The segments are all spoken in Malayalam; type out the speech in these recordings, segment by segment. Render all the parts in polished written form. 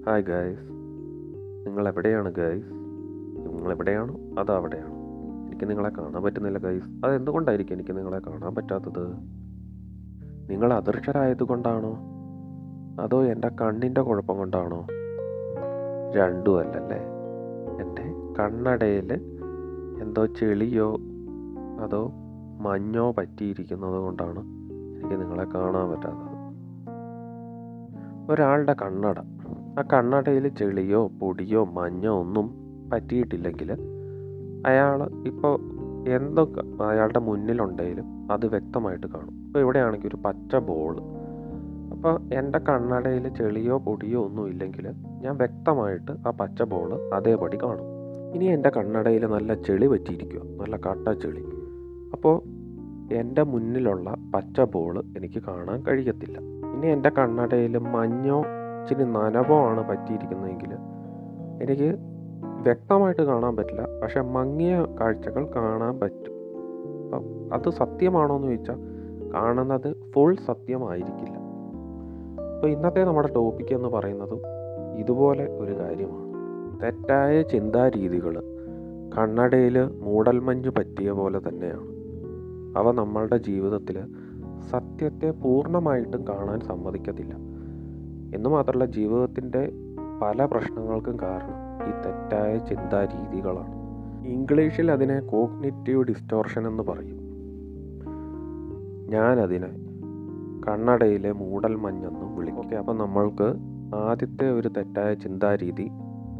ഹായ് ഗായ്സ്, നിങ്ങളെവിടെയാണ് ഗായ്സ്? നിങ്ങളെവിടെയാണോ അതോ അവിടെയാണോ? എനിക്ക് നിങ്ങളെ കാണാൻ പറ്റുന്നില്ല ഗായ്സ്. അതെന്തുകൊണ്ടായിരിക്കും എനിക്ക് നിങ്ങളെ കാണാൻ പറ്റാത്തത്? നിങ്ങൾ അദൃശ്യരായത് കൊണ്ടാണോ അതോ എൻ്റെ കണ്ണിൻ്റെ കുഴപ്പം കൊണ്ടാണോ? രണ്ടും അല്ലല്ലേ. എൻ്റെ കണ്ണടയിൽ എന്തോ ചെളിയോ അതോ മഞ്ഞോ പറ്റിയിരിക്കുന്നത് കൊണ്ടാണ് എനിക്ക് നിങ്ങളെ കാണാൻ പറ്റാത്തത്. ഒരാളുടെ കണ്ണട, ആ കണ്ണടയിൽ ചെളിയോ പൊടിയോ മഞ്ഞോ ഒന്നും പറ്റിയിട്ടില്ലെങ്കിൽ അയാൾ ഇപ്പോൾ എന്തൊക്കെ അയാളുടെ മുന്നിലുണ്ടെങ്കിലും അത് വ്യക്തമായിട്ട് കാണും. ഇപ്പോൾ ഇവിടെയാണെങ്കിൽ ഒരു പച്ച ബോൾ, അപ്പോൾ എൻ്റെ കണ്ണടയിൽ ചെളിയോ പൊടിയോ ഒന്നും ഇല്ലെങ്കിൽ ഞാൻ വ്യക്തമായിട്ട് ആ പച്ച ബോൾ അതേപടി കാണും. ഇനി എൻ്റെ കണ്ണടയിൽ നല്ല ചെളി പറ്റിയിരിക്കുക, നല്ല കട്ട ചെളി, അപ്പോൾ എൻ്റെ മുന്നിലുള്ള പച്ച ബോൾ എനിക്ക് കാണാൻ കഴിയത്തില്ല. ഇനി എൻ്റെ കണ്ണടയിൽ മഞ്ഞോ ഇച്ചിരി നനവോ ആണ് പറ്റിയിരിക്കുന്നതെങ്കിൽ എനിക്ക് വ്യക്തമായിട്ട് കാണാൻ പറ്റില്ല, പക്ഷെ മങ്ങിയ കാഴ്ചകൾ കാണാൻ പറ്റും. അപ്പം അത് സത്യമാണോ എന്ന് ചോദിച്ചാൽ കാണുന്നത് ഫുൾ സത്യമായിരിക്കില്ല. അപ്പോൾ ഇന്നത്തെ നമ്മുടെ ടോപ്പിക് എന്ന് പറയുന്നത് ഇതുപോലെ ഒരു കാര്യമാണ്. തെറ്റായ ചിന്താരീതികൾ കണ്ണടയിൽ മൂടൽമഞ്ഞ് പറ്റിയ പോലെ തന്നെയാണ്. അവ നമ്മളുടെ ജീവിതത്തിൽ സത്യത്തെ പൂർണ്ണമായിട്ടും കാണാൻ സമ്മതിക്കത്തില്ല. എന്ന് മാത്രമല്ല, ജീവിതത്തിൻ്റെ പല പ്രശ്നങ്ങൾക്കും കാരണം ഈ തെറ്റായ ചിന്താരീതികളാണ്. ഇംഗ്ലീഷിൽ അതിനെ കോഗ്നിറ്റീവ് ഡിസ്റ്റോർഷൻ എന്ന് പറയും. ഞാനതിനെ കണ്ണടയിലെ മൂടൽമഞ്ഞെന്നും വിളിക്കും. ഓക്കെ, അപ്പം നമ്മൾക്ക് ആദ്യത്തെ ഒരു തെറ്റായ ചിന്താരീതി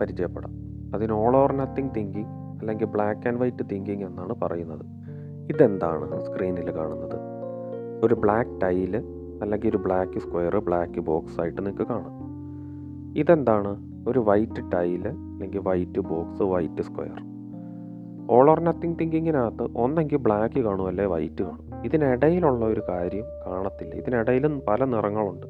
പരിചയപ്പെടാം. അതിന് ഓൾ ഓർ നത്തിങ് തിങ്കിങ് അല്ലെങ്കിൽ ബ്ലാക്ക് ആൻഡ് വൈറ്റ് തിങ്കിങ് എന്നാണ് പറയുന്നത്. ഇതെന്താണ് സ്ക്രീനിൽ കാണുന്നത്? ഒരു ബ്ലാക്ക് ടൈല് അല്ലെങ്കിൽ ഒരു ബ്ലാക്ക് സ്ക്വയർ, ബ്ലാക്ക് ബോക്സ് ആയിട്ട് നിങ്ങൾക്ക് കാണാം. ഇതെന്താണ്? ഒരു വൈറ്റ് ടൈല് അല്ലെങ്കിൽ white box, white square. All or nothing തിങ്കിങ്ങിനകത്ത് ഒന്നെങ്കിൽ ബ്ലാക്ക് കാണും അല്ലെ വൈറ്റ് കാണും. ഇതിനിടയിലുള്ള ഒരു കാര്യം കാണത്തില്ല. ഇതിനിടയിലും പല നിറങ്ങളുണ്ട്.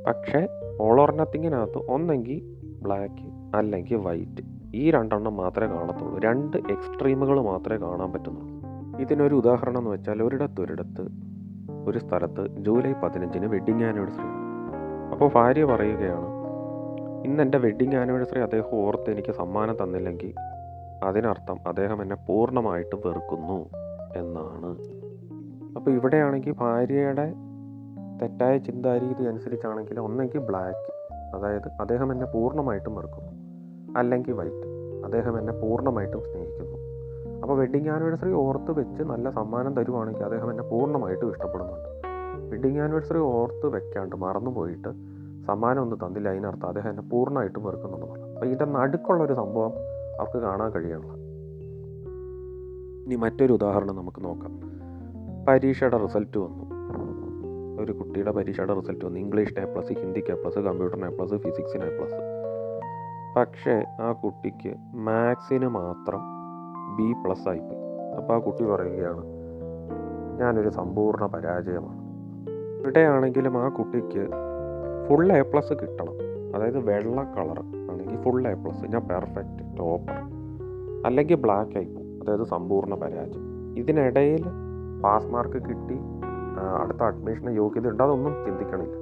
പക്ഷേ ഓൾ ഓർ നത്തിങ്ങിനകത്ത് ഒന്നെങ്കിൽ ബ്ലാക്ക് അല്ലെങ്കിൽ വൈറ്റ്, ഈ രണ്ടെണ്ണം മാത്രമേ കാണത്തുള്ളൂ. രണ്ട് എക്സ്ട്രീമുകൾ മാത്രമേ കാണാൻ പറ്റുന്നുള്ളൂ. ഇതിനൊരു ഉദാഹരണം എന്ന് വെച്ചാൽ ഒരു സ്ഥലത്ത് ജൂലൈ 15 വെഡ്ഡിങ് ആനിവേഴ്സറി. അപ്പോൾ ഭാര്യ പറയുകയാണ്, ഇന്ന് എൻ്റെ വെഡ്ഡിങ് ആനിവേഴ്സറി അദ്ദേഹം ഓർത്ത് എനിക്ക് സമ്മാനം തന്നില്ലെങ്കിൽ അതിനർത്ഥം അദ്ദേഹം എന്നെ പൂർണ്ണമായിട്ടും വെറുക്കുന്നു എന്നാണ്. അപ്പോൾ ഇവിടെയാണെങ്കിൽ ഭാര്യയുടെ തെറ്റായ ചിന്താരീതി അനുസരിച്ചാണെങ്കിൽ ഒന്നെങ്കിൽ ബ്ലാക്ക്, അതായത് അദ്ദേഹം എന്നെ പൂർണ്ണമായിട്ടും വെറുക്കുന്നു, അല്ലെങ്കിൽ വൈറ്റ്, അദ്ദേഹം എന്നെ പൂർണ്ണമായിട്ടും സ്നേഹിക്കുന്നു. അപ്പോൾ വെഡ്ഡിങ് ആനിവേഴ്സറി ഓർത്ത് വെച്ച് നല്ല സമ്മാനം തരുവാണെങ്കിൽ അദ്ദേഹം എന്നെ പൂർണ്ണമായിട്ടും ഇഷ്ടപ്പെടുന്നുണ്ട്. വെഡ്ഡിങ് ആനിവേഴ്സറി ഓർത്ത് വെക്കാണ്ട് മറന്നു പോയിട്ട് സമ്മാനം ഒന്നും തന്നില്ല, അതിനർത്ഥം അദ്ദേഹം എന്നെ പൂർണ്ണമായിട്ടും വെറുക്കുന്നുണ്ടെന്നാണ്. അപ്പോൾ ഇതിൻ്റെ നടുക്കുള്ളൊരു സംഭവം അവർക്ക് കാണാൻ കഴിയണില്ല. ഇനി മറ്റൊരു ഉദാഹരണം നമുക്ക് നോക്കാം. പരീക്ഷയുടെ റിസൾട്ട് വന്നു. ഒരു കുട്ടിയുടെ പരീക്ഷയുടെ റിസൾട്ട് വന്നു. ഇംഗ്ലീഷിന് A+, ഹിന്ദിക്ക് A+, കമ്പ്യൂട്ടറിന് A+, ഫിസിക്സിന് A+. പക്ഷേ ആ കുട്ടിക്ക് മാത്സിന് മാത്രം B+ ആയിപ്പോയി. അപ്പോൾ ആ കുട്ടി പറയുകയാണ്, ഞാനൊരു സമ്പൂർണ്ണ പരാജയമാണ്. ഇവിടെയാണെങ്കിലും ആ കുട്ടിക്ക് ഫുൾ A+ കിട്ടണം. അതായത് വെള്ള കളർ ആണെങ്കിൽ ഫുൾ A+, ഞാൻ പെർഫെക്റ്റ് ടോപ്പർ, അല്ലെങ്കിൽ ബ്ലാക്ക് ആയിപ്പോവും, അതായത് സമ്പൂർണ്ണ പരാജയം. ഇതിനിടയിൽ പാസ് മാർക്ക് കിട്ടി, അടുത്ത അഡ്മിഷന് യോഗ്യത ഉണ്ട്, അതൊന്നും ചിന്തിക്കണില്ല.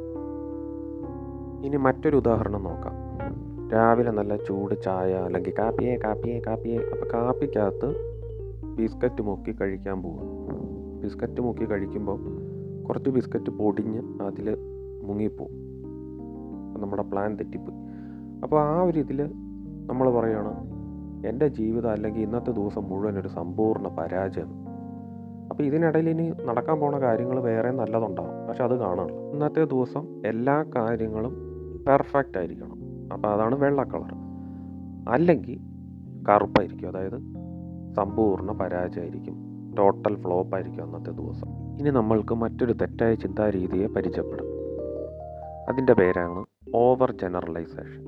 ഇനി മറ്റൊരു ഉദാഹരണം നോക്കാം. രാവിലെ നല്ല ചൂട് ചായ അല്ലെങ്കിൽ കാപ്പിയെ. അപ്പോൾ കാപ്പിക്കകത്ത് ബിസ്ക്കറ്റ് മുക്കി കഴിക്കാൻ പോകും. ബിസ്ക്കറ്റ് മുക്കി കഴിക്കുമ്പോൾ കുറച്ച് ബിസ്ക്കറ്റ് പൊടിഞ്ഞ് അതിൽ മുങ്ങിപ്പോവും. നമ്മുടെ പ്ലാൻ തെറ്റിപ്പോയി. അപ്പോൾ ആ ഒരു ഇതിൽ നമ്മൾ പറയുകയാണ്, എൻ്റെ ജീവിതം അല്ലെങ്കിൽ ഇന്നത്തെ ദിവസം മുഴുവൻ ഒരു സമ്പൂർണ്ണ പരാജയം. അപ്പോൾ ഇതിനിടയിൽ ഇനി നടക്കാൻ പോണ കാര്യങ്ങൾ വേറെ നല്ലതുണ്ടാവും, പക്ഷെ അത് കാണാനില്ല. ഇന്നത്തെ ദിവസം എല്ലാ കാര്യങ്ങളും പെർഫെക്റ്റ് ആയിരിക്കണം. അപ്പോൾ അതാണ് വെള്ള കളർ. അല്ലെങ്കിൽ കറുപ്പായിരിക്കും, അതായത് സമ്പൂർണ്ണ പരാജയമായിരിക്കും, ടോട്ടൽ ഫ്ലോപ്പ് ആയിരിക്കും അന്നത്തെ ദിവസം. ഇനി നമ്മൾക്ക് മറ്റൊരു തെറ്റായ ചിന്താരീതിയെ പരിചയപ്പെടാം. അതിൻ്റെ പേരാണ് ഓവർ ജനറലൈസേഷൻ.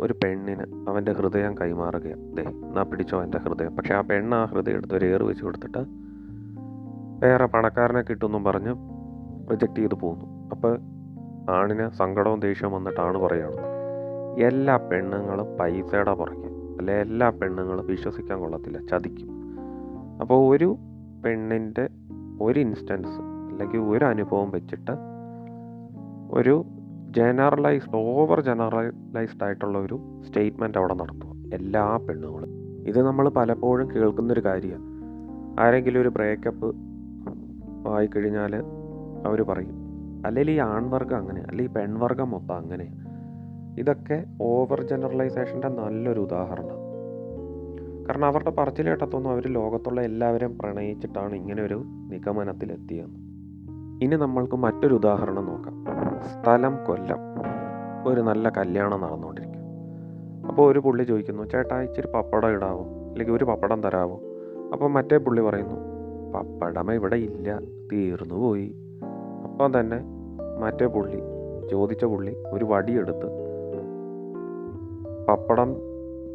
ഒരു പെണ്ണിന് അവൻ്റെ ഹൃദയം കൈമാറുകയാണ്. എന്നാ പിടിച്ചോ എൻ്റെ ഹൃദയം. പക്ഷെ ആ പെണ്ണ് ആ ഹൃദയം എടുത്ത് ഒരു ഏറ് വെച്ച് കൊടുത്തിട്ട് വേറെ പണക്കാരനെ കിട്ടുമെന്നും പറഞ്ഞ് റിജക്റ്റ് ചെയ്ത് പോകുന്നു. അപ്പോൾ ആണിന് സങ്കടവും ദേഷ്യവും വന്നിട്ട് ആണ് പറയുകയാണ്, എല്ലാ പെണ്ണുങ്ങളും പൈസയുടെ പുറകെ, അല്ലെ എല്ലാ പെണ്ണുങ്ങളും വിശ്വസിക്കാൻ കൊള്ളത്തില്ല, ചതിക്കും. അപ്പോൾ ഒരു പെണ്ണിൻ്റെ ഒരു ഇൻസ്റ്റൻസ് അല്ലെങ്കിൽ ഒരു അനുഭവം വെച്ചിട്ട് ഒരു ഓവർ ജനറലൈസ്ഡ് ആയിട്ടുള്ള ഒരു സ്റ്റേറ്റ്മെൻറ്റ് അവിടെ നടത്തുക, എല്ലാ പെണ്ണുങ്ങളും. ഇത് നമ്മൾ പലപ്പോഴും കേൾക്കുന്നൊരു കാര്യമാണ്. ആരെങ്കിലും ഒരു ബ്രേക്കപ്പ് ആയിക്കഴിഞ്ഞാൽ അവർ പറയും, അല്ലെങ്കിൽ ഈ ആൺവർഗം അങ്ങനെ, അല്ലെങ്കിൽ ഈ പെൺവർഗം മൊത്തം അങ്ങനെ. ഇതൊക്കെ ഓവർ ജനറലൈസേഷൻ്റെ നല്ലൊരു ഉദാഹരണമാണ്. കാരണം അവരുടെ പറച്ചിൽ കേട്ടത്തൊന്നും അവർ ലോകത്തുള്ള എല്ലാവരെയും പ്രണയിച്ചിട്ടാണ് ഇങ്ങനെ ഒരു നിഗമനത്തിലെത്തിയത്. ഇനി നമ്മൾക്ക് മറ്റൊരു ഉദാഹരണം നോക്കാം. സ്ഥലം കൊല്ലം. ഒരു നല്ല കല്യാണം നടന്നുകൊണ്ടിരിക്കും. അപ്പോൾ ഒരു പുള്ളി ചോദിക്കുന്നു, ചേട്ടാ ഇച്ചിരി പപ്പടം ഇടാവോ, അല്ലെങ്കിൽ ഒരു പപ്പടം തരാവോ? അപ്പോൾ മറ്റേ പുള്ളി പറയുന്നു, പപ്പടം ഇവിടെ ഇല്ല, തീർന്നു പോയി. അപ്പം തന്നെ മറ്റേ ചോദിച്ച പുള്ളി ഒരു വടിയെടുത്ത് പപ്പടം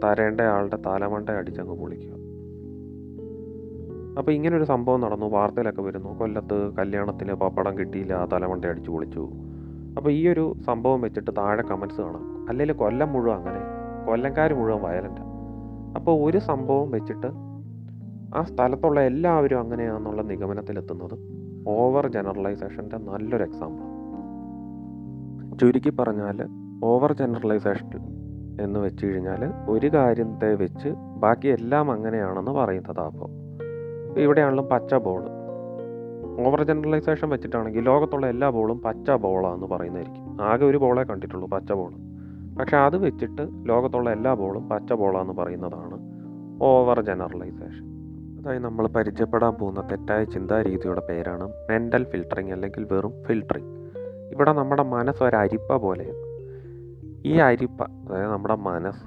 തരേണ്ട ആളുടെ തലമണ്ട അടിച്ചങ്ങ് പൊളിക്കുക. അപ്പോൾ ഇങ്ങനൊരു സംഭവം നടന്നു, വാർത്തയിലൊക്കെ വരുന്നു, കൊല്ലത്ത് കല്യാണത്തിന് പപ്പടം കിട്ടിയില്ല, തലമണ്ട അടിച്ചു പൊളിച്ചു. അപ്പോൾ ഈ ഒരു സംഭവം വെച്ചിട്ട് താഴെ കമൻസ് കാണാം, അല്ലെങ്കിൽ കൊല്ലം മുഴുവൻ അങ്ങനെ, കൊല്ലംകാർ മുഴുവൻ വയലൻ്റ്. അപ്പോൾ ഒരു സംഭവം വെച്ചിട്ട് ആ സ്ഥലത്തുള്ള എല്ലാവരും അങ്ങനെയാണെന്നുള്ള നിഗമനത്തിലെത്തുന്നത് ഓവർ ജനറലൈസേഷൻ്റെ നല്ലൊരു എക്സാമ്പിൾ. ചുരുക്കി പറഞ്ഞാൽ ഓവർ ജനറലൈസേഷൻ എന്ന് വെച്ച് കഴിഞ്ഞാൽ ഒരു കാര്യത്തെ വെച്ച് ബാക്കി എല്ലാം അങ്ങനെയാണെന്ന് പറയുന്നത്. അപ്പോൾ ഇവിടെയാണെങ്കിലും പച്ച ബോൾ, ഓവർ ജനറലൈസേഷൻ വെച്ചിട്ടാണെങ്കിൽ ലോകത്തുള്ള എല്ലാ ബോളും പച്ച ബോളാണെന്ന് പറയുന്നതായിരിക്കും. ആകെ ഒരു ബോളേ കണ്ടിട്ടുള്ളൂ, പച്ച ബോൾ. പക്ഷെ അത് വെച്ചിട്ട് ലോകത്തുള്ള എല്ലാ ബോളും പച്ച ബോളാണെന്ന് പറയുന്നതാണ് ഓവർ ജനറലൈസേഷൻ. അതായത് നമ്മൾ പരിചയപ്പെടാൻ പോകുന്ന തെറ്റായ ചിന്താരീതിയുടെ പേരാണ് മെൻ്റൽ ഫിൽട്ടറിങ്, അല്ലെങ്കിൽ വെറും ഫിൽട്ടറിങ്. ഇവിടെ നമ്മുടെ മനസ്സ് ഒരു അരിപ്പ പോലെയാണ്. ഈ അരിപ്പ, അതായത് നമ്മുടെ മനസ്സ്,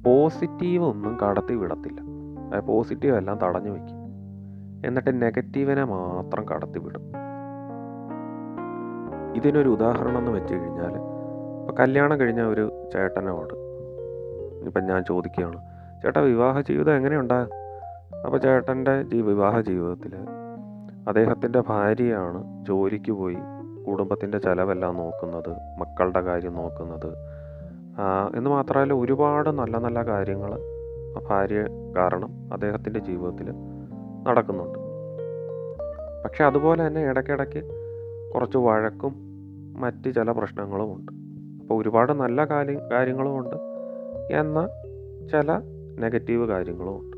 പോസിറ്റീവ് ഒന്നും കടത്തി വിടത്തില്ല. അതായത് പോസിറ്റീവ് എല്ലാം തടഞ്ഞു വയ്ക്കും, എന്നിട്ട് നെഗറ്റീവിനെ മാത്രം കടത്തി വിടും. ഇതിനൊരു ഉദാഹരണം എന്ന് വെച്ച് കഴിഞ്ഞാൽ, ഇപ്പോൾ കല്യാണം കഴിഞ്ഞ ഒരു ചേട്ടനോട് ഇപ്പം ഞാൻ ചോദിക്കുകയാണ്, ചേട്ടാ വിവാഹ ജീവിതം എങ്ങനെയുണ്ടാ? അപ്പോൾ ചേട്ടൻ്റെ വിവാഹ ജീവിതത്തിൽ അദ്ദേഹത്തിൻ്റെ ഭാര്യയാണ് ജോലിക്ക് പോയി കുടുംബത്തിൻ്റെ ചിലവെല്ലാം നോക്കുന്നത്, മക്കളുടെ കാര്യം നോക്കുന്നത്. എന്ന് മാത്രമല്ല ഒരുപാട് നല്ല നല്ല കാര്യങ്ങൾ ഭാര്യ കാരണം അദ്ദേഹത്തിൻ്റെ ജീവിതത്തിൽ നടക്കുന്നുണ്ട്. പക്ഷെ അതുപോലെ തന്നെ ഇടയ്ക്കിടയ്ക്ക് കുറച്ച് വഴക്കും മറ്റ് ചില പ്രശ്നങ്ങളും ഉണ്ട്. അപ്പോൾ ഒരുപാട് നല്ല കാര്യങ്ങളും ഉണ്ട്, എന്നാൽ ചില നെഗറ്റീവ് കാര്യങ്ങളും ഉണ്ട്.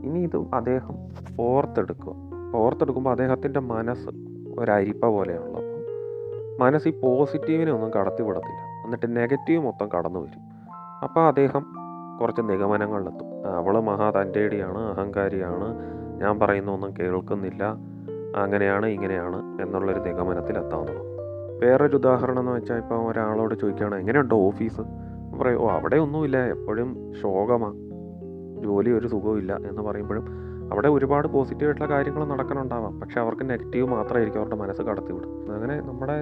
ഇനി ഇത് അദ്ദേഹം ഓർത്തെടുക്കുമ്പോൾ അദ്ദേഹത്തിൻ്റെ മനസ്സ് ഒരരിപ്പ പോലെയാണല്ലോ. അപ്പോൾ മനസ്സ് ഈ പോസിറ്റീവിനെ ഒന്നും കടത്തി വിടത്തില്ല, എന്നിട്ട് നെഗറ്റീവ് മൊത്തം കടന്നു വരും. അപ്പോൾ അദ്ദേഹം കുറച്ച് നിഗമനങ്ങളിലെത്തും. അവൾ തൻ്റെടിയാണ്, അഹങ്കാരിയാണ്, ഞാൻ പറയുന്നൊന്നും കേൾക്കുന്നില്ല, അങ്ങനെയാണ് ഇങ്ങനെയാണ് എന്നുള്ളൊരു നിഗമനത്തിലെത്താൻ തുടങ്ങും. വേറൊരു ഉദാഹരണം എന്ന് വെച്ചാൽ, ഇപ്പോൾ ഒരാളോട് ചോദിക്കുകയാണ് എങ്ങനെയുണ്ടോ ഓഫീസ്, പറയും അവിടെ ഒന്നുമില്ല, എപ്പോഴും ശോകമാണ്, ജോലി ഒരു സുഖമില്ല എന്ന് പറയുമ്പോഴും അവിടെ ഒരുപാട് പോസിറ്റീവായിട്ടുള്ള കാര്യങ്ങൾ നടക്കണുണ്ടാവാം. പക്ഷെ അവർക്ക് നെഗറ്റീവ് മാത്രമായിരിക്കും അവരുടെ മനസ്സ് കടത്തിവിടും. അങ്ങനെ നമ്മുടെ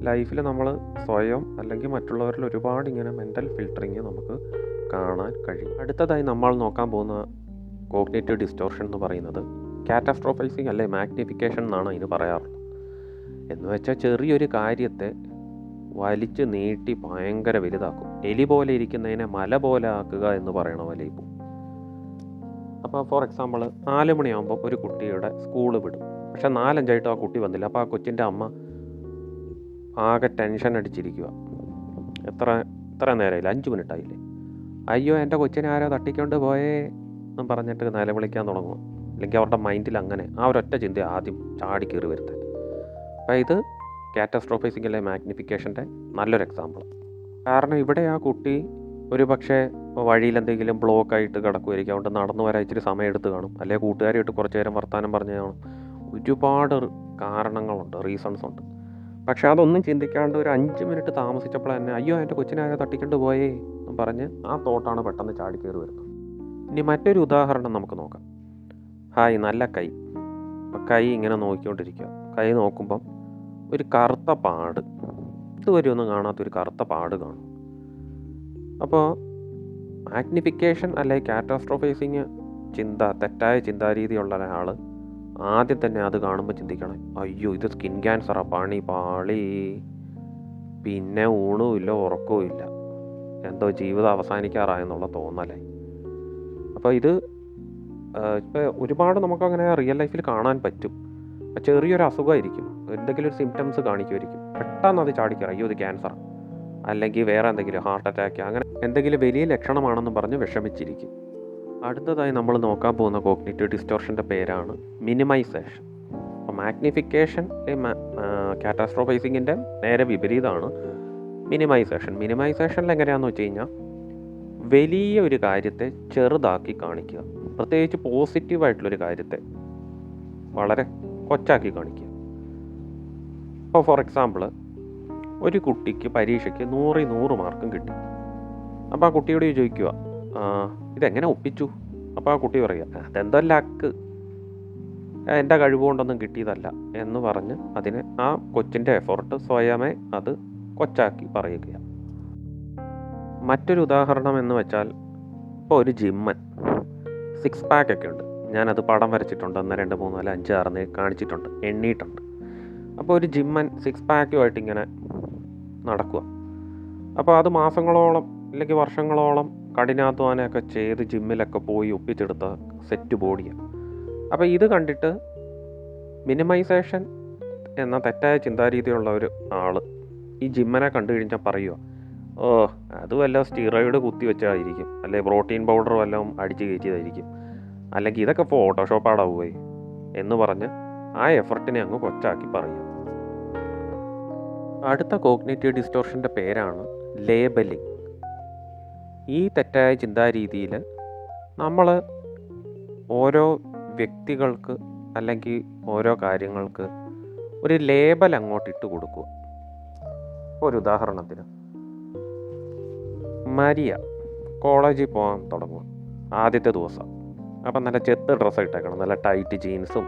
ലൈഫിൽ നമ്മൾ സ്വയം അല്ലെങ്കിൽ മറ്റുള്ളവരിൽ ഒരുപാട് ഇങ്ങനെ മെൻ്റൽ ഫിൽട്ടറിങ് നമുക്ക് കാണാൻ കഴിയും. അടുത്തതായി നമ്മൾ നോക്കാൻ പോകുന്ന കോഗ്നിറ്റീവ് ഡിസ്റ്റോർഷൻ എന്ന് പറയുന്നത് കാറ്റസ്ട്രോഫൈസിങ് അല്ലെ മാഗ്നിഫിക്കേഷൻ എന്നാണ് അതിന് പറയാറുള്ളത്. എന്ന് വെച്ചാൽ ചെറിയൊരു കാര്യത്തെ വലിച്ച് നീട്ടി ഭയങ്കര വലുതാക്കും. എലി പോലെ ഇരിക്കുന്നതിനെ മല പോലെ ആക്കുക എന്ന് പറയണ പോലെ ഇപ്പോൾ. അപ്പോൾ ഫോർ എക്സാമ്പിൾ 4 മണിയാകുമ്പോൾ ഒരു കുട്ടിയുടെ സ്കൂള് വിടും, പക്ഷെ 4-5 ആ കുട്ടി വന്നില്ല. അപ്പോൾ ആ കൊച്ചിൻ്റെ അമ്മ ആകെ ടെൻഷൻ അടിച്ചിരിക്കുക. എത്ര നേരമായില്ല, 5 മിനിറ്റ് ആയില്ലേ, അയ്യോ എൻ്റെ കൊച്ചിനെ ആരോ തട്ടിക്കൊണ്ട് പോയേ എന്നും പറഞ്ഞിട്ട് നിലവിളിക്കാൻ തുടങ്ങുക. അല്ലെങ്കിൽ അവരുടെ മൈൻഡിൽ അങ്ങനെ ആ ഒരൊറ്റ ചിന്ത ആദ്യം ചാടി കയറി വരുന്നത്. അപ്പോൾ ഇത് കാറ്റസ്ട്രോഫൈസിങ് അല്ലെ മാഗ്നിഫിക്കേഷൻ്റെ നല്ലൊരു എക്സാമ്പിൾ. കാരണം ഇവിടെ ആ കുട്ടി ഒരു പക്ഷേ വഴിയിലെന്തെങ്കിലും ബ്ലോക്കായിട്ട് കിടക്കുമായിരിക്കും, അതുകൊണ്ട് നടന്നു വരാൻ ഇച്ചിരി സമയം എടുത്ത് കാണും, അല്ലെങ്കിൽ കൂട്ടുകാരുമായിട്ട് കുറച്ച് നേരം വർത്തമാനം പറഞ്ഞ് കാണും. ഒരുപാട് കാരണങ്ങളുണ്ട്, റീസൺസ് ഉണ്ട്. പക്ഷെ അതൊന്നും ചിന്തിക്കാണ്ട് ഒരു 5 മിനിറ്റ് താമസിച്ചപ്പോൾ തന്നെ അയ്യോ എൻ്റെ കൊച്ചിനെ ആരോ തട്ടിക്കൊണ്ട് പോയേ എന്ന് പറഞ്ഞ് ആ തോട്ടാണ് പെട്ടെന്ന് ചാടി കയറി വരുന്നത്. ഇനി മറ്റൊരു ഉദാഹരണം നമുക്ക് നോക്കാം. ഹായ്, നല്ല കൈ. അപ്പം കൈ ഇങ്ങനെ നോക്കിക്കൊണ്ടിരിക്കുക. കൈ നോക്കുമ്പം ഒരു കറുത്ത പാട്, ഇതുവരെ ഒന്നും കാണാത്തൊരു കറുത്ത പാട് കാണും. അപ്പോൾ മാഗ്നിഫിക്കേഷൻ അല്ലെങ്കിൽ കാറ്റസ്ട്രോഫൈസിങ് തെറ്റായ ചിന്താരീതിയുള്ള ഒരാൾ ആദ്യം തന്നെ അത് കാണുമ്പോൾ ചിന്തിക്കണം, അയ്യോ ഇത് സ്കിൻ ക്യാൻസറാ, പാളി, പിന്നെ ഊണും ഇല്ല ഉറക്കവും ഇല്ല, എന്തോ ജീവിതം അവസാനിക്കാറായെന്നുള്ള തോന്നലായി. അപ്പോൾ ഇത് ഇപ്പോൾ ഒരുപാട് നമുക്കങ്ങനെ റിയൽ ലൈഫിൽ കാണാൻ പറ്റും. അപ്പോൾ ചെറിയൊരു അസുഖമായിരിക്കും, എന്തെങ്കിലും ഒരു സിംറ്റംസ് കാണിക്കുമായിരിക്കും, പെട്ടെന്ന് അത് ചാടിക്കറ അയ്യോ ഇത് ക്യാൻസർ അല്ലെങ്കിൽ വേറെ എന്തെങ്കിലും ഹാർട്ട് അറ്റാക്ക് അങ്ങനെ എന്തെങ്കിലും വലിയ ലക്ഷണമാണെന്ന് പറഞ്ഞ് വിഷമിച്ചിരിക്കും. അടുത്തതായി നമ്മൾ നോക്കാൻ പോകുന്ന കോഗ്നിറ്റീവ് ഡിസ്റ്റോർഷൻ്റെ പേരാണ് മിനിമൈസേഷൻ. അപ്പോൾ മാഗ്നിഫിക്കേഷൻ കാറ്റാസ്ട്രോഫൈസിങ്ങിൻ്റെ നേരെ വിപരീതമാണ് മിനിമൈസേഷൻ. മിനിമൈസേഷനിൽ എങ്ങനെയാണെന്ന് വെച്ച് കഴിഞ്ഞാൽ വലിയ ഒരു കാര്യത്തെ ചെറുതാക്കി കാണിക്കുക, പ്രത്യേകിച്ച് പോസിറ്റീവായിട്ടുള്ളൊരു കാര്യത്തെ വളരെ കൊച്ചാക്കി കാണിക്കുക. ഇപ്പോൾ ഫോർ എക്സാമ്പിൾ ഒരു കുട്ടിക്ക് പരീക്ഷയ്ക്ക് 100 മാർക്കും കിട്ടി. അപ്പോൾ ആ കുട്ടിയോട് ചോദിക്കുക ഇതെങ്ങനെ ഒപ്പിച്ചു? അപ്പോൾ ആ കുട്ടി പറയുക അതെന്തോ ലക്ക്, എൻ്റെ കഴിവുകൊണ്ടൊന്നും കിട്ടിയതല്ല എന്ന് പറഞ്ഞ് അതിന് ആ കൊച്ചിൻ്റെ എഫേർട്ട് സ്വയമേ അത് കൊച്ചാക്കി പറയുകയാണ്. മറ്റൊരു ഉദാഹരണം എന്ന് വെച്ചാൽ ഇപ്പോൾ ഒരു ജിമ്മൻ 6 പാക്ക് ഒക്കെ ഉണ്ട്, ഞാനത് പടം വരച്ചിട്ടുണ്ട്, 1 2 3 4 5 6 കാണിച്ചിട്ടുണ്ട്, എണ്ണിയിട്ടുണ്ട്. അപ്പോൾ ഒരു ജിമ്മൻ 6 പാക്കുമായിട്ട് ഇങ്ങനെ നടക്കുക. അപ്പോൾ അത് മാസങ്ങളോളം അല്ലെങ്കിൽ വർഷങ്ങളോളം കഠിനാധ്വാനമൊക്കെ ചെയ്ത് ജിമ്മിലൊക്കെ പോയി ഒപ്പിച്ചെടുത്ത സെറ്റ് ബോഡിയാണ്. അപ്പോൾ ഇത് കണ്ടിട്ട് മിനിമൈസേഷൻ എന്ന തെറ്റായ ചിന്താരീതിയുള്ള ഒരു ആൾ ഈ ജിമ്മനെ കണ്ടു കഴിഞ്ഞാൽ പറയുക അത് വല്ല സ്റ്റീറോയിഡ് കുത്തി വെച്ചതായിരിക്കും, അല്ലെങ്കിൽ പ്രോട്ടീൻ പൗഡർ വല്ലതും അടിച്ച് കയറ്റിയതായിരിക്കും, അല്ലെങ്കിൽ ഇതൊക്കെ ഫോട്ടോഷോപ്പാടാവുകയെ എന്ന് പറഞ്ഞ് ആ എഫർട്ടിനെ അങ്ങ് കൊച്ചാക്കി പറയുക. അടുത്ത കോഗ്നിറ്റീവ് ഡിസ്റ്റോർഷൻ്റെ പേരാണ് ലേബലിംഗ്. ഈ തെറ്റായ ചിന്താരീതിയിൽ നമ്മൾ ഓരോ വ്യക്തികൾക്ക് അല്ലെങ്കിൽ ഓരോ കാര്യങ്ങൾക്ക് ഒരു ലേബൽ അങ്ങോട്ട് ഇട്ട് കൊടുക്കുക. ഒരു ഉദാഹരണത്തിന് മരിയ കോളേജിൽ പോകാൻ തുടങ്ങുക ആദ്യത്തെ ദിവസം. അപ്പം നല്ല ചെത്ത് ഡ്രസ്സ് ഇട്ടേക്കണം, നല്ല ടൈറ്റ് ജീൻസും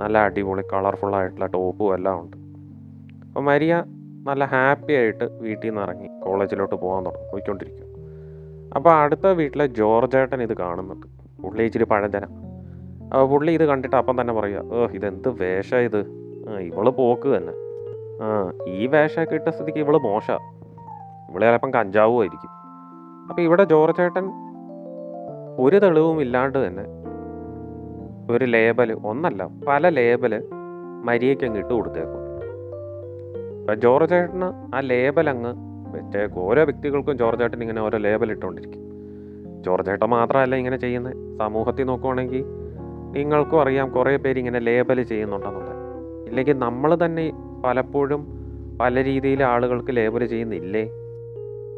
നല്ല അടിപൊളി കളർഫുള്ളായിട്ടുള്ള ടോപ്പും എല്ലാം ഉണ്ട്. അപ്പോൾ മരിയ നല്ല ഹാപ്പി ആയിട്ട് വീട്ടിൽ നിന്ന് ഇറങ്ങി കോളേജിലോട്ട് പോയിക്കൊണ്ടിരിക്കും. അപ്പോൾ അടുത്ത വീട്ടിലെ ജോർജേട്ടൻ ഇത് കാണുന്നുണ്ട്. പുള്ളി ഇച്ചിരി പഴഞ്ചന. അപ്പോൾ പുള്ളി ഇത് കണ്ടിട്ട് അപ്പം തന്നെ പറയുക ഇതെന്ത് വേഷം ഇത്, ഇവള് പോക്ക് തന്നെ, ഈ വേഷമൊക്കെ ഇട്ട സ്ഥിതിക്ക് ഇവള് മോശമാണ്, ഇവള് ചിലപ്പം കഞ്ചാവും ആയിരിക്കും. അപ്പോൾ ഇവിടെ ജോർജേട്ടൻ ഒരു തെളിവും ഇല്ലാണ്ട് തന്നെ ഒരു ലേബൽ, ഒന്നല്ല പല ലേബല് മരിയയ്ക്ക് അങ്ങ് ഇട്ട് കൊടുത്തേക്കും. അപ്പം ജോർജേട്ടന് ആ ലേബൽ അങ്ങ് വെച്ചേക്കും. ഓരോ വ്യക്തികൾക്കും ജോർജേട്ടൻ ഇങ്ങനെ ഓരോ ലേബൽ ഇട്ടുകൊണ്ടിരിക്കും. ജോർജേട്ടൻ മാത്രമല്ല ഇങ്ങനെ ചെയ്യുന്നത്, സമൂഹത്തിൽ നോക്കുവാണെങ്കിൽ നിങ്ങൾക്കും അറിയാം കുറേ പേര് ഇങ്ങനെ ലേബൽ ചെയ്യുന്നുണ്ടെന്നുള്ളത്. ഇല്ലെങ്കിൽ നമ്മൾ തന്നെ പലപ്പോഴും പല രീതിയിൽ ആളുകൾക്ക് ലേബൽ ചെയ്യുന്നില്ലേ.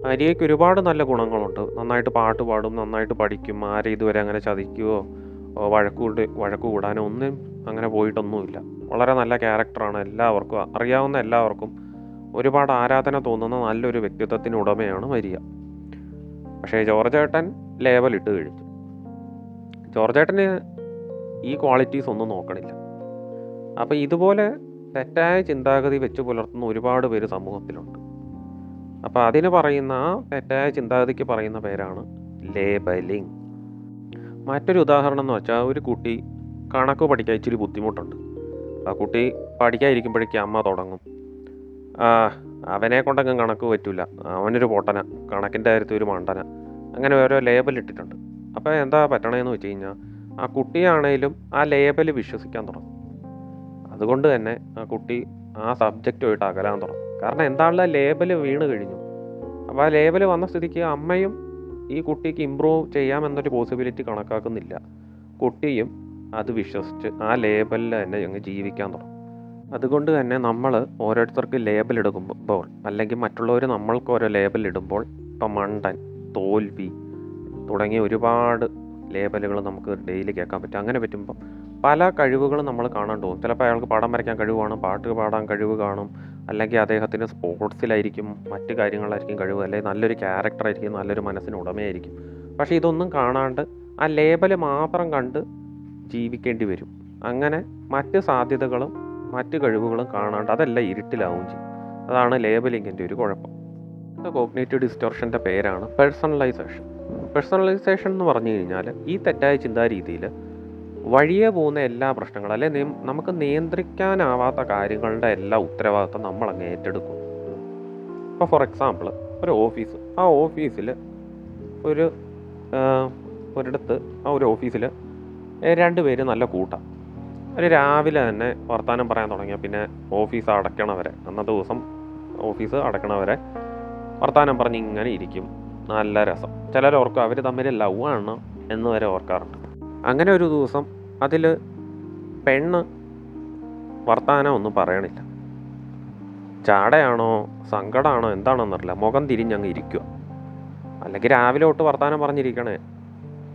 മരിയയ്ക്ക് ഒരുപാട് നല്ല ഗുണങ്ങളുണ്ട്, നന്നായിട്ട് പാട്ട് പാടും, നന്നായിട്ട് പഠിക്കും, ആരെ ഇതുവരെ അങ്ങനെ ചതിക്കുകയോ വഴക്ക് കൂടാനോ ഒന്നും അങ്ങനെ പോയിട്ടൊന്നുമില്ല. വളരെ നല്ല ക്യാരക്ടറാണ്, എല്ലാവർക്കും അറിയാവുന്ന എല്ലാവർക്കും ഒരുപാട് ആരാധന തോന്നുന്ന നല്ലൊരു വ്യക്തിത്വത്തിന് ഉടമയാണ് മരിയ. പക്ഷേ ജോർജേട്ടൻ ലേബൽ ഇട്ട് കഴിച്ചു. ജോർജേട്ടന് ഈ ക്വാളിറ്റീസ് ഒന്നും നോക്കണില്ല. അപ്പോൾ ഇതുപോലെ തെറ്റായ ചിന്താഗതി വെച്ച് പുലർത്തുന്ന ഒരുപാട് പേര് സമൂഹത്തിലുണ്ട്. അപ്പോൾ അതിന് പറയുന്ന ആ തെറ്റായ ചിന്താഗതിക്ക് പറയുന്ന പേരാണ് ലേബലിംഗ്. മറ്റൊരു ഉദാഹരണം എന്ന് വെച്ചാൽ ഒരു കുട്ടി കണക്ക് പഠിക്കാൻ ഇച്ചിരി ബുദ്ധിമുട്ടുണ്ട്. ആ കുട്ടി പഠിക്കാതിരിക്കുമ്പോഴേക്കും അമ്മ തുടങ്ങും അവനെ കൊണ്ടങ്ങ് കണക്ക് പറ്റില്ല, അവനൊരു പൊട്ടന, കണക്കിൻ്റെ കാര്യത്തിൽ ഒരു മണ്ടന, അങ്ങനെ ഓരോ ലേബൽ ഇട്ടിട്ടുണ്ട്. അപ്പോൾ എന്താ പറ്റണതെന്ന് വെച്ച് കഴിഞ്ഞാൽ ആ കുട്ടിയാണേലും ആ ലേബൽ വിശ്വസിക്കാൻ തുടങ്ങും. അതുകൊണ്ട് തന്നെ ആ കുട്ടി ആ സബ്ജക്റ്റുമായിട്ട് അകലാൻ തുടങ്ങും. കാരണം എന്താണുള്ള ലേബൽ വീണ് കഴിഞ്ഞു. അപ്പോൾ ആ ലേബൽ വന്ന സ്ഥിതിക്ക് അമ്മയും ഈ കുട്ടിക്ക് ഇമ്പ്രൂവ് ചെയ്യാമെന്നൊരു പോസിബിലിറ്റി കണക്കാക്കുന്നില്ല. കുട്ടിയും അത് വിശ്വസിച്ച് ആ ലേബലിൽ തന്നെ അങ്ങ് ജീവിക്കാൻ തുടങ്ങും. അതുകൊണ്ട് തന്നെ നമ്മൾ ഓരോരുത്തർക്ക് ലേബൽ എടുക്കുമ്പോൾ അല്ലെങ്കിൽ മറ്റുള്ളവർ നമ്മൾക്ക് ഓരോ ലേബൽ ഇടുമ്പോൾ, ഇപ്പം മണ്ടൻ, തോൽവി തുടങ്ങിയ ഒരുപാട് ലേബലുകൾ നമുക്ക് ഡെയിലി കേൾക്കാൻ പറ്റും. അങ്ങനെ പറ്റുമ്പോൾ പല കഴിവുകളും നമ്മൾ കാണാൻ തോന്നും. ചിലപ്പോൾ അയാൾക്ക് പടം വരയ്ക്കാൻ കഴിവ് കാണും, പാട്ട് പാടാൻ കഴിവ് കാണും, അല്ലെങ്കിൽ അദ്ദേഹത്തിന് സ്പോർട്സിലായിരിക്കും, മറ്റു കാര്യങ്ങളിലായിരിക്കും കഴിവ്, അല്ലെങ്കിൽ നല്ലൊരു ക്യാരക്ടറായിരിക്കും, നല്ലൊരു മനസ്സിന് ഉടമയായിരിക്കും. പക്ഷേ ഇതൊന്നും കാണാണ്ട് ആ ലേബൽ മാത്രം കണ്ട് ജീവിക്കേണ്ടി വരും. അങ്ങനെ മറ്റ് സാധ്യതകളും മറ്റ് കഴിവുകളും കാണാണ്ട് അതെല്ലാം ഇരുട്ടിലാവും ചെയ്യും. അതാണ് ലേബലിങ്ങിൻ്റെ ഒരു കുഴപ്പം. അടുത്ത കോഗ്നിറ്റീവ് ഡിസ്റ്റോർഷൻ്റെ പേരാണ് പേഴ്സണലൈസേഷൻ. പേഴ്സണലൈസേഷൻ എന്ന് പറഞ്ഞു കഴിഞ്ഞാൽ ഈ തെറ്റായ ചിന്താരീതിയിൽ വഴിയെ പോകുന്ന എല്ലാ പ്രശ്നങ്ങളും അല്ലെ നമുക്ക് നിയന്ത്രിക്കാനാവാത്ത കാര്യങ്ങളുടെ എല്ലാ ഉത്തരവാദിത്വം നമ്മളങ്ങ് ഏറ്റെടുക്കും. ഇപ്പോൾ ഫോർ എക്സാമ്പിൾ ഒരു ഓഫീസ്, ആ ഓഫീസിൽ ഒരിടത്ത് ആ ഒരു ഓഫീസിൽ 2 പേര് നല്ല കൂട്ടാം. ഒരു രാവിലെ തന്നെ വർത്തമാനം പറയാൻ തുടങ്ങിയാൽ പിന്നെ ഓഫീസ് അടയ്ക്കണവരെ, അന്നത്തെ ദിവസം ഓഫീസ് അടയ്ക്കണവരെ വർത്തമാനം പറഞ്ഞ് ഇങ്ങനെ ഇരിക്കും. നല്ല രസം. ചിലരോർക്കും അവർ തമ്മിൽ ലവ് ആണ് എന്ന് വരെ ഓർക്കാറുണ്ട്. അങ്ങനെ ഒരു ദിവസം അതിൽ പെണ്ണ് വർത്തമാനം ഒന്നും പറയണില്ല. ചാടയാണോ സങ്കടമാണോ എന്താണെന്നറിയില്ല, മുഖം തിരിഞ്ഞങ്ങ് ഇരിക്കുക. അല്ലെങ്കിൽ രാവിലെ തൊട്ട് വർത്തമാനം പറഞ്ഞിരിക്കണേ,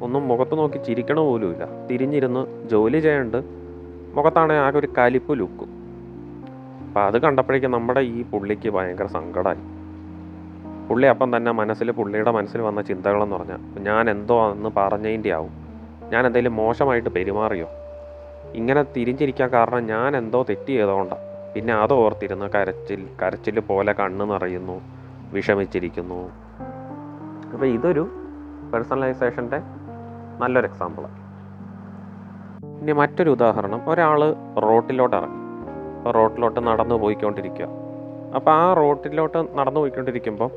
ഒന്നും മുഖത്ത് നോക്കി ചിരിക്കണ പോലുമില്ല. തിരിഞ്ഞിരുന്ന് ജോലി ചെയ്യേണ്ട മുഖത്താണെങ്കിൽ ആകെ ഒരു കലിപ്പ് ലുക്കും. അപ്പം അത് കണ്ടപ്പോഴേക്കും നമ്മുടെ ഈ പുള്ളിക്ക് ഭയങ്കര സങ്കടമായി. പുള്ളി അപ്പം തന്നെ പുള്ളിയുടെ മനസ്സിൽ വന്ന ചിന്തകളെന്ന് പറഞ്ഞാൽ, ഞാൻ എന്തോ അന്ന് പറഞ്ഞതിൻ്റെ ആവും, ഞാൻ എന്തെങ്കിലും മോശമായിട്ട് പെരുമാറിയോ, ഇങ്ങനെ തിരിഞ്ഞിരിക്കാൻ കാരണം ഞാൻ എന്തോ തെറ്റ് ചെയ്തതുകൊണ്ടാണ്. പിന്നെ അത് ഓർത്തിരുന്ന് കരച്ചിൽ പോലെ കണ്ണ് നിറയുന്നു, വിഷമിച്ചിരിക്കുന്നു. അപ്പോൾ ഇതൊരു പേഴ്സണലൈസേഷൻ്റെ നല്ലൊരു എക്സാമ്പിളാണ്. ഇനി മറ്റൊരു ഉദാഹരണം, ഒരാൾ റോട്ടിലോട്ട് ഇറങ്ങി. അപ്പോൾ റോട്ടിലോട്ട് നടന്നു പോയിക്കൊണ്ടിരിക്കുക. അപ്പോൾ ആ റോട്ടിലോട്ട് നടന്നു പോയിക്കൊണ്ടിരിക്കുമ്പോൾ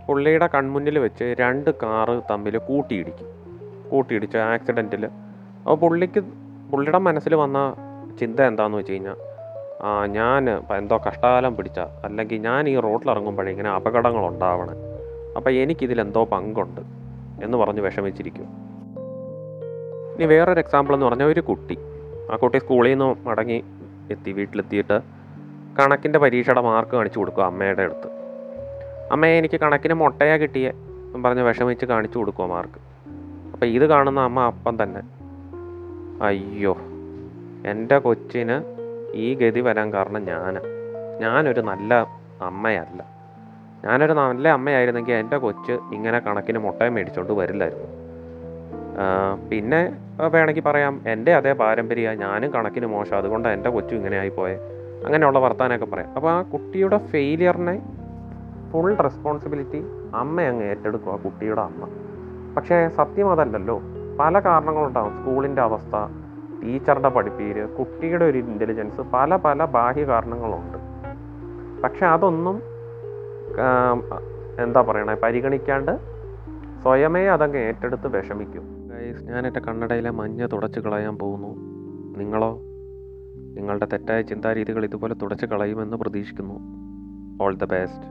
പുള്ളിയുടെ കൺമുന്നിൽ വെച്ച് 2 കാറ് തമ്മിൽ കൂട്ടിയിടിച്ച് ആക്സിഡൻറ്റിൽ. അപ്പോൾ പുള്ളിയുടെ മനസ്സിൽ വന്ന ചിന്ത എന്താണെന്ന് വെച്ച് കഴിഞ്ഞാൽ, ഞാൻ എന്തോ കഷ്ടകാലം പിടിച്ച, അല്ലെങ്കിൽ ഞാൻ ഈ റോട്ടിലിറങ്ങുമ്പോഴേ ഇങ്ങനെ അപകടങ്ങളുണ്ടാവണം, അപ്പോൾ എനിക്കിതിലെന്തോ പങ്കുണ്ട് എന്ന് പറഞ്ഞ് വിഷമിച്ചിരിക്കും. ഇനി വേറൊരു എക്സാമ്പിൾ എന്ന് പറഞ്ഞാൽ, ഒരു കുട്ടി, ആ കുട്ടി സ്കൂളിൽ നിന്ന് മടങ്ങി വീട്ടിലെത്തിയിട്ട് കണക്കിൻ്റെ പരീക്ഷയുടെ മാർക്ക് കാണിച്ചു കൊടുക്കുക അമ്മയുടെ അടുത്ത്. അമ്മയെ എനിക്ക് കണക്കിന് മുട്ടയാ കിട്ടിയേ എന്ന് പറഞ്ഞ് വിഷമിച്ച് കാണിച്ചു കൊടുക്കുക മാർക്ക്. അപ്പോൾ ഇത് കാണുന്ന അമ്മ അപ്പം തന്നെ, അയ്യോ എൻ്റെ കൊച്ചിന് ഈ ഗതി വരാൻ കാരണം ഞാനൊരു നല്ല അമ്മയല്ല. ഞാനൊരു നല്ല അമ്മയായിരുന്നെങ്കിൽ എൻ്റെ കൊച്ച് ഇങ്ങനെ കണക്കിന് മുട്ടയും മേടിച്ചുകൊണ്ട് വരില്ലായിരുന്നു. പിന്നെ വേണമെങ്കിൽ പറയാം, എൻ്റെ അതേ പാരമ്പര്യമാണ്, ഞാനും കണക്കിന് മോശം, അതുകൊണ്ടാണ് എൻ്റെ കൊച്ചും ഇങ്ങനെ ആയിപ്പോയെ, അങ്ങനെയുള്ള വർത്താനമൊക്കെ പറയാം. അപ്പോൾ ആ കുട്ടിയുടെ ഫെയിലിയറിനെ ഫുൾ റെസ്പോൺസിബിലിറ്റി അമ്മ അങ്ങ് ഏറ്റെടുക്കും, ആ കുട്ടിയുടെ അമ്മ. പക്ഷേ സത്യം അതല്ലല്ലോ. പല കാരണങ്ങളുണ്ടാകും. സ്കൂളിൻ്റെ അവസ്ഥ, ടീച്ചറുടെ പഠിപ്പീര്, കുട്ടിയുടെ ഒരു ഇൻ്റലിജൻസ്, പല ബാഹ്യ കാരണങ്ങളുണ്ട്. പക്ഷെ അതൊന്നും പരിഗണിക്കാണ്ട് സ്വയമേ അതങ്ങ് ഏറ്റെടുത്ത് വിഷമിക്കും. ഞാൻ എൻ്റെ കണ്ണടയിലെ മഞ്ഞ് തുടച്ച് കളയാൻ പോകുന്നു. നിങ്ങളോ? നിങ്ങളുടെ തെറ്റായ ചിന്താരീതികൾ ഇതുപോലെ തുടച്ച് കളയുമെന്ന് പ്രതീക്ഷിക്കുന്നു. All the best.